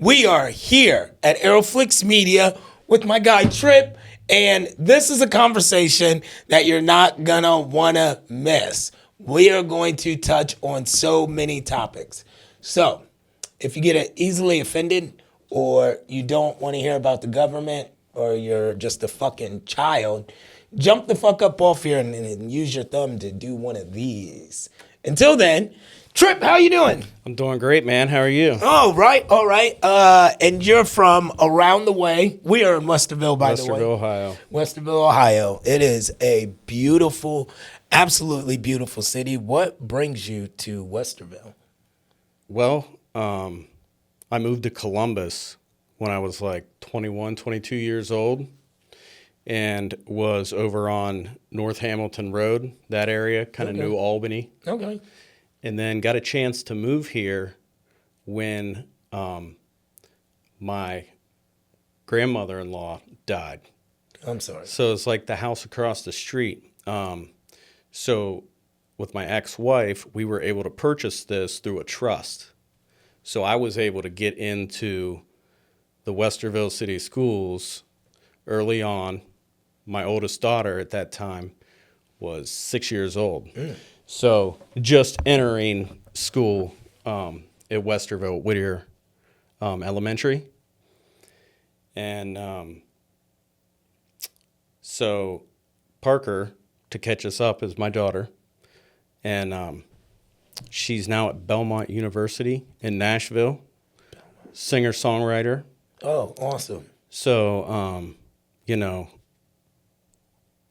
We are here at Aerophlix Media with my guy Trip, and this is a conversation that you're not gonna wanna miss. We are going to touch on so many topics. So, if you get easily offended, or you don't want to hear about the government, or you're just a fucking child, jump the fuck up off here and use your thumb to do one of these. Until then, Trip, how you doing? I'm doing great, man. How are you? Oh, right, all right. And you're from around the way. We are in Westerville, by the way. Westerville, Ohio. Westerville, Ohio. It is a beautiful, absolutely beautiful city. What brings you to Westerville? Well, I moved to Columbus when I was like 21, 22 years old, and was over on North Hamilton Road, that area, kind of New Albany. Okay. And then got a chance to move here when my grandmother-in-law died. I'm sorry. So it's like the house across the street. So with my ex-wife, we were able to purchase this through a trust. So I was able to get into the Westerville City Schools early on. My oldest daughter at that time was 6 years old. So just entering school at Westerville, Whittier Elementary. And so Parker, to catch us up, is my daughter. And she's now at Belmont University in Nashville, singer-songwriter. Oh, awesome. So,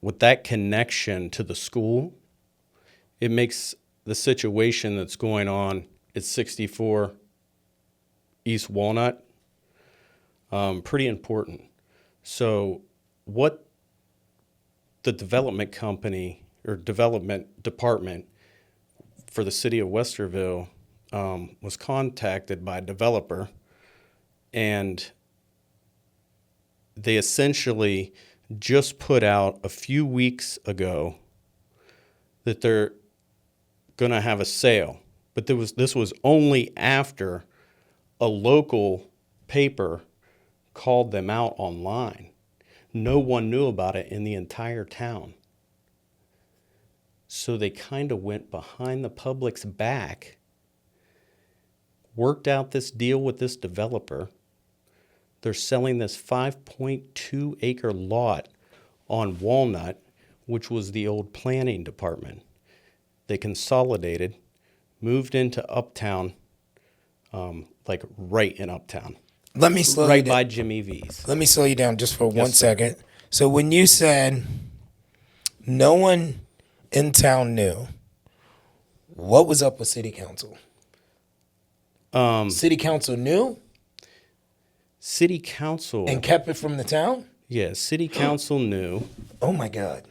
with that connection to the school, it makes the situation that's going on at 64 East Walnut pretty important. So what the development company or development department for the city of Westerville was contacted by a developer, and they essentially just put out a few weeks ago that they're going to have a sale. But this was only after a local paper called them out online. No one knew about it in the entire town. So they kind of went behind the public's back, worked out this deal with this developer. They're selling this 5.2 acre lot on Walnut, which was the old planning department. They consolidated, moved into Uptown, like right in Uptown. Let me slow you Right down. by Jimmy V's. Let me slow you down just for Yes, one sir. second. So when you said no one in town knew, what was up with city council? City council knew City council. and kept it from the town? Yeah, city council knew. Oh my God.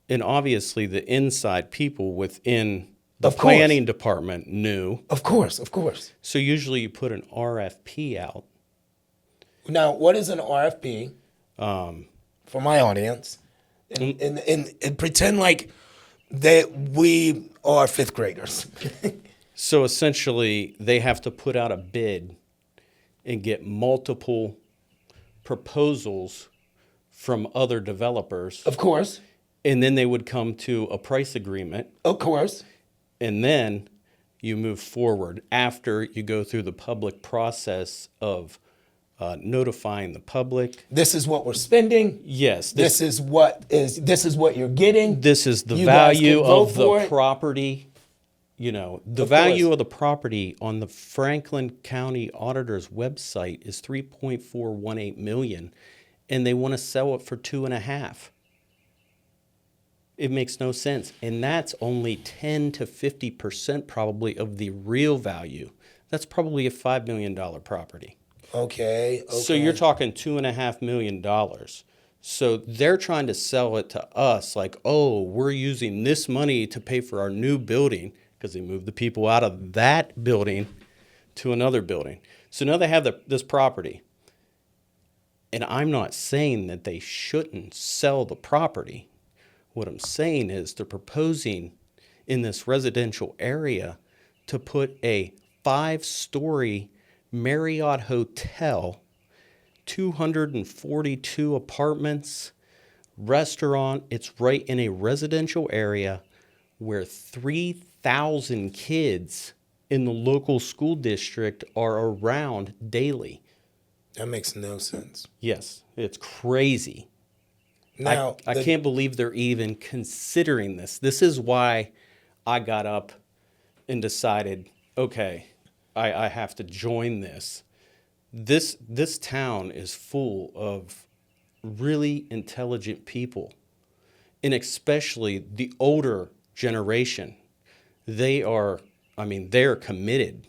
And obviously the inside people within the Of course. planning department knew. Of course, of course. So usually you put an RFP out. Now, what is an RFP for my audience? And pretend like that we are fifth graders. So essentially they have to put out a bid and get multiple proposals from other developers. Of course. And then they would come to a price agreement. Of course. And then you move forward after you go through the public process of notifying the public. This is what we're spending. Yes. This is what you're getting. This is the You guys value can vote of for the it. property. The Of value course. of the property on the Franklin County Auditor's website is $3.418 million, and they want to sell it for $2.5 million. It makes no sense, and that's only 10 to 50% probably of the real value. That's probably a $5 million property. Okay. So you're talking $2.5 million. So they're trying to sell it to us like, oh, we're using this money to pay for our new building, because they moved the people out of that building to another building. So now they have this property. And I'm not saying that they shouldn't sell the property. What I'm saying is they're proposing in this residential area to put a 5-story Marriott Hotel, 242 apartments, restaurant. It's right in a residential area where 3,000 kids in the local school district are around daily. That makes no sense. Yes, it's crazy. Now, I can't believe they're even considering this. This is why I got up and decided, okay, I have to join this. This town is full of really intelligent people, and especially the older generation. They're committed.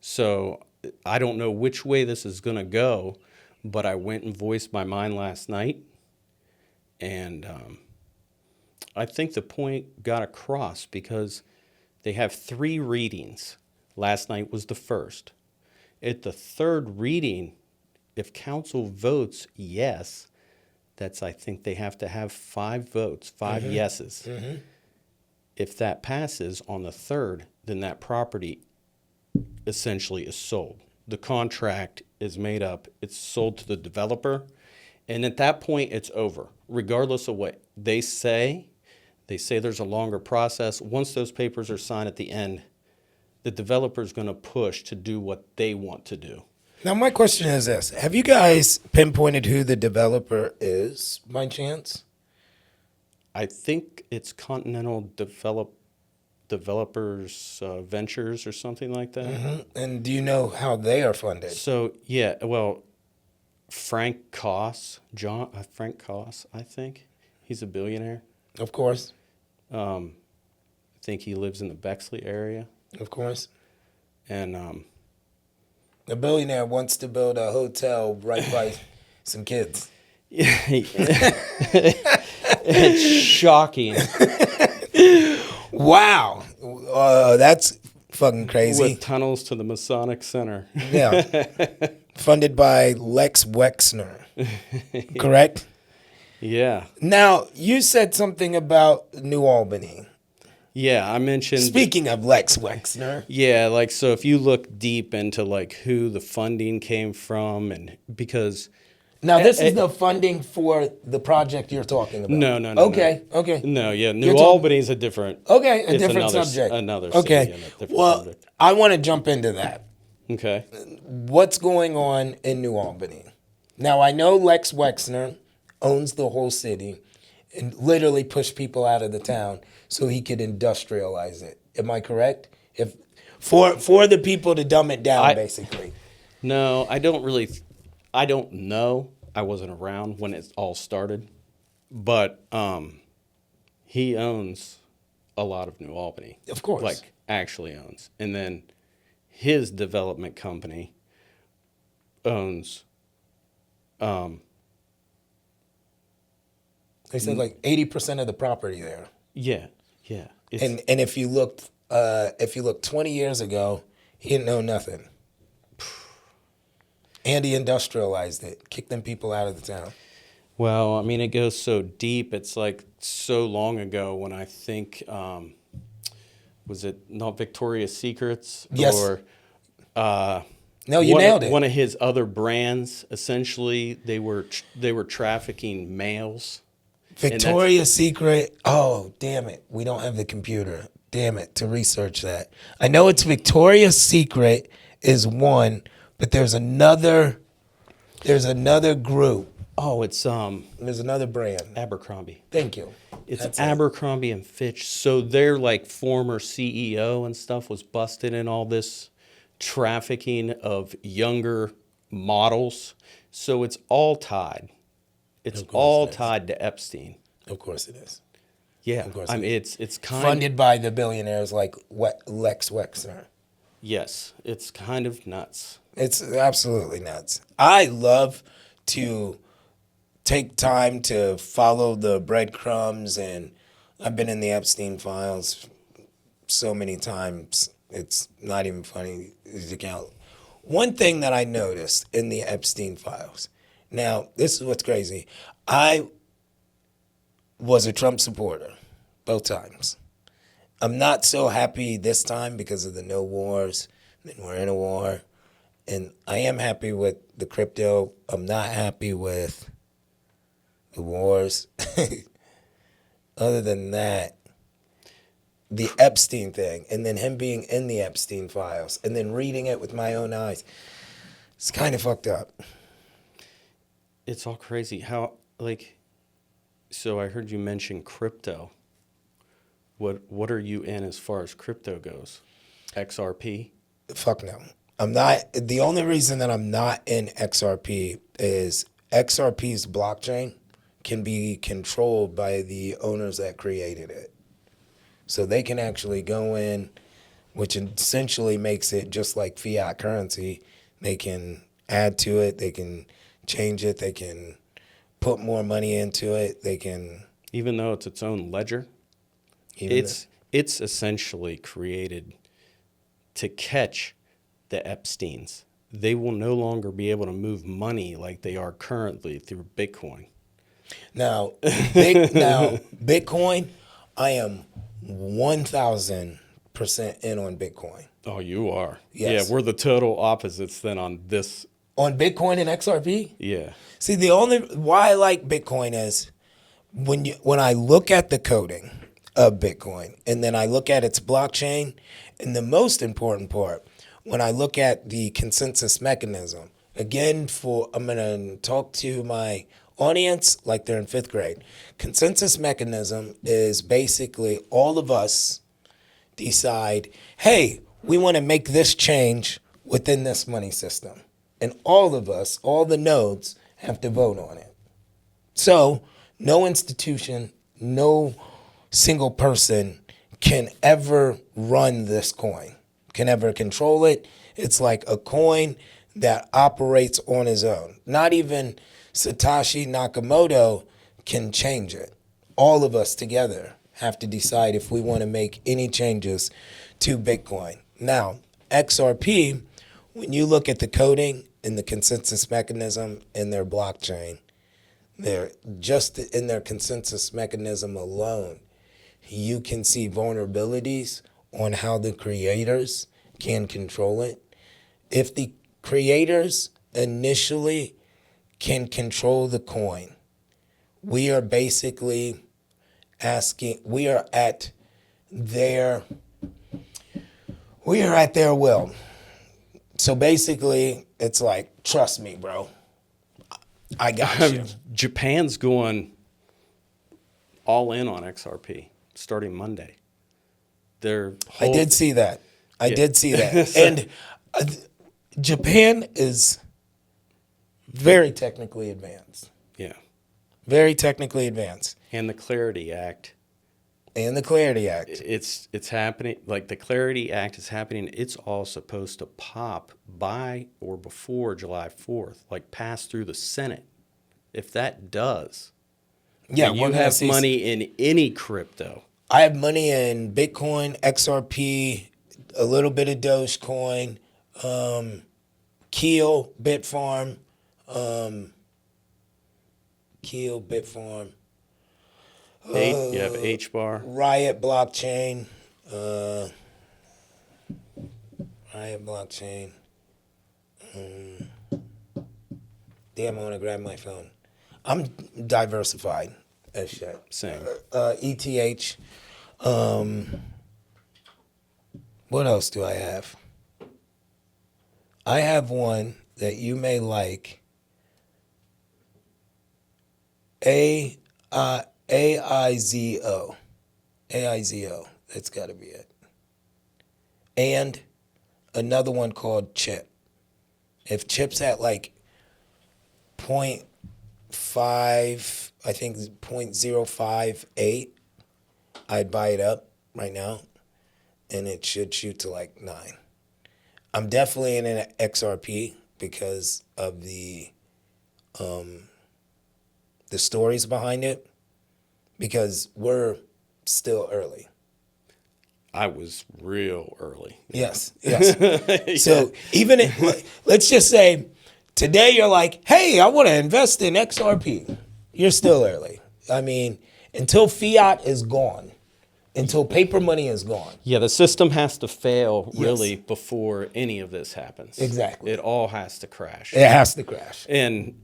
So I don't know which way this is going to go, but I went and voiced my mind last night. And I think the point got across because they have 3 readings. Last night was the first. At the third reading, if council votes yes, I think they have to have 5 votes, 5 yeses. Mm-hmm. If that passes on the third, then that property essentially is sold. The contract is made up. It's sold to the developer. And at that point, it's over. Regardless of what they say there's a longer process. Once those papers are signed at the end, the developer's going to push to do what they want to do. Now, my question is this. Have you guys pinpointed who the developer is, by chance? I think it's Continental Developers Ventures or something like that. Mm-hmm. And do you know how they are funded? So, yeah, well, Frank Koss, I think. He's a billionaire. Of course. I think he lives in the Bexley area. Of course. And a billionaire wants to build a hotel right by some kids. It's shocking. Wow. That's fucking crazy. With tunnels to the Masonic Center. Yeah. Funded by Lex Wexner. Correct? Yeah. Now, you said something about New Albany. Yeah, I mentioned... Speaking of Lex Wexner. Yeah, so if you look deep into, who the funding came from, and because... Now, this is the funding for the project you're talking about. No. Okay. No, yeah, New Albany's a different... Okay, a it's different another, subject. Another okay. city and a different well, subject. I want to jump into that. Okay. What's going on in New Albany? Now, I know Lex Wexner owns the whole city and literally pushed people out of the town so he could industrialize it. Am I correct? If for the people to dumb it down, basically. No, I don't know. I wasn't around when it all started. But he owns a lot of New Albany. Of course. Actually owns. And then his development company owns... They said 80% of the property there. Yeah. And if you looked 20 years ago, he didn't know nothing. And he industrialized it, kicked them people out of the town. Well, I mean, it goes so deep. It's so long ago when I think, was it not Victoria's Secrets? Yes. Or, no, you nailed it. One of his other brands, essentially, they were trafficking males. Victoria's Secret. Oh, damn it. We don't have the computer. Damn it, to research that. I know it's Victoria's Secret is one, but there's another group. Oh, it's There's another brand. Abercrombie. Thank you. It's Abercrombie and Fitch. So their former CEO and stuff was busted in all this trafficking of younger models. So it's all tied. It's all tied to Epstein. Of course it is. Yeah, Of course I mean it's kind funded by the billionaires like Lex Wexner. Yes, it's kind of nuts. It's absolutely nuts. I love to take time to follow the breadcrumbs, and I've been in the Epstein files so many times. It's not even funny to count. One thing that I noticed in the Epstein files. Now, this is what's crazy. I was a Trump supporter both times. I'm not so happy this time because of the no wars. Then we're in a war. And I am happy with the crypto. I'm not happy with the wars. Other than that, the Epstein thing, and then him being in the Epstein files, and then reading it with my own eyes, it's kind of fucked up. It's all crazy. How, like, so I heard you mention crypto. What are you in as far as crypto goes? XRP? Fuck no. I'm not. The only reason that I'm not in XRP is XRP's blockchain can be controlled by the owners that created it. So they can actually go in, which essentially makes it just like fiat currency. They can add to it. They can change it. They can put more money into it. They can. Even though it's its own ledger, it's essentially created to catch the Epsteins. They will no longer be able to move money like they are currently through Bitcoin. Now Bitcoin, I am 1,000% in on Bitcoin. Oh, you are? Yes. Yeah, we're the total opposites then on this. On Bitcoin and XRP? Yeah. See, the only why I like Bitcoin is when I look at the coding of Bitcoin, and then I look at its blockchain, and the most important part, when I look at the consensus mechanism. Again, I'm gonna talk to my audience like they're in 5th grade. Consensus mechanism is basically all of us decide, hey, we want to make this change within this money system. And all of us, all the nodes, have to vote on it. So no institution, no single person can ever run this coin, can ever control it. It's like a coin that operates on its own. Not even Satoshi Nakamoto can change it. All of us together have to decide if we want to make any changes to Bitcoin. Now, XRP, when you look at the coding and the consensus mechanism in their blockchain, they're just in their consensus mechanism alone, you can see vulnerabilities on how the creators can control it. If the creators initially can control the coin, we are basically we are at their will. So basically, it's like, trust me, bro. I got you. Japan's going all in on XRP starting Monday. I did see that. And Japan is very technically advanced. Yeah. Very technically advanced. And the Clarity Act. It's happening. Like the Clarity Act is happening. It's all supposed to pop by or before July 4th, like pass through the Senate. If that does, yeah, you have money in any crypto. I have money in Bitcoin, XRP, a little bit of Dogecoin, Keel, Bitfarm, You have H-bar. Riot blockchain. Damn, I want to grab my phone. I'm diversified as shit. Same. ETH. What else do I have? I have one that you may like. AIZO. AIZO. That's got to be it. And another one called Chip. If Chip's at like 0.5, I think 0.058, I'd buy it up right now, and it should shoot to like 9. I'm definitely in an XRP because of the stories behind it, because we're still early. I was real early. Yes. So even let's just say today you're like, hey, I want to invest in XRP. You're still early. I mean, until fiat is gone, until paper money is gone. Yeah, the system has to fail really before any of this happens. Exactly. It all has to crash. It has to crash. And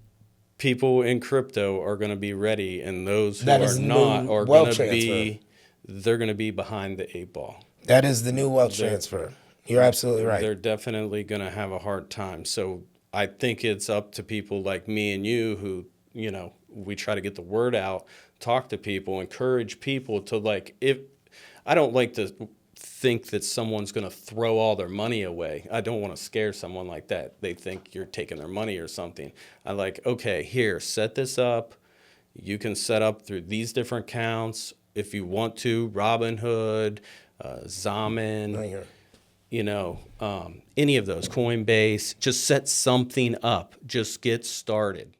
people in crypto are going to be ready, and those who That are is not new are wealth going to be, transfer. they're going to be behind the 8 ball. That is the new wealth transfer. You're absolutely right. They're definitely going to have a hard time. So I think it's up to people like me and you who, you know, we try to get the word out, talk to people, encourage people to, like, if I don't like to think that someone's going to throw all their money away. I don't want to scare someone like that. They think you're taking their money or something. I like, okay, here, set this up. You can set up through these different accounts. If you want to, Robinhood, Zaman, Right here. you know, any of those, Coinbase, just set something up. Just get started.